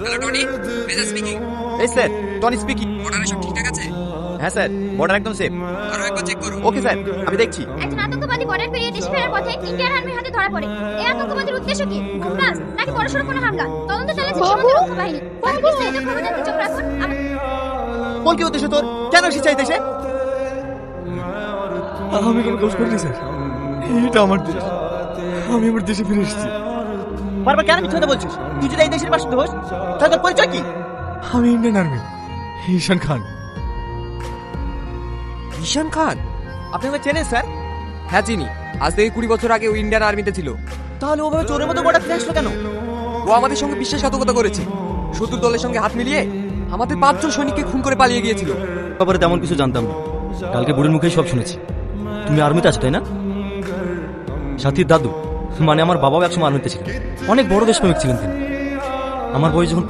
Hello Tony, major speaking. এই sir, Tony speaking. বর্ডারে সব ঠিকঠাক আছে? হ্যাঁ স্যার, বর্ডার একদম সেফ। আরো একবার চেক করুন। ওকে স্যার, আমি দেখছি। একজন আতঙ্কবাদী বর্ডার পেরিয়ে দেশে ফেরার পথে ইন্ডিয়ান আর্মির হাতে ধরা পড়ে। এই আতঙ্কবাদীর উদ্দেশ্য কি? বোমব্লাস্ট নাকি বড়সড় কোনো হামলা? তদন্ত চালাচ্ছে সীমান্ত রক্ষা বাহিনী। বাকি বিস্তারিত খবর জানতে চোখ রাখুন। বল কি উদ্দেশ্য তোর? কেন এসেছিস এই দেশে? আমি কোনো দোষ করিনি স্যার, এটা আমার দেশ, আমি আমার দেশে ফিরে এসেছি। বারবার কেন মিথ্যা কথা বলছিস? তুই যদি এই দেশের বাসিন্দা হোস, তাহলে তোর পরিচয় কি? আমি ইন্ডিয়ান আর্মি, ঈশান খান। ঈশান খান? আপনি আমাকে চেনেন স্যার? হ্যাঁ চিনি। আজ থেকে 20 বছর আগে ও ইন্ডিয়ান আর্মিতে ছিল। তাহলে ওভাবে চোরের মতো বর্ডার ফিরে আসলো কেন? ও আমাদের সঙ্গে বিশ্বাসঘাতকতা করেছে। শত্রু দলের সঙ্গে হাত মিলিয়ে আমাদের 5 জন সৈনিককে খুন করে পালিয়ে গিয়েছিল। ব্যাপারে তেমন কিছু জানতাম না, কালকে বুড়ির মুখেই সব শুনেছি। তুমি আর্মিতে আছো তাই না? সাথীর দাদু মানে আমার বাবাও একসময় আর্মিতে ছিলেন, অনেক বড় দেশপ্রেমিক ছিলেন তিনি। আমার বয়স যখন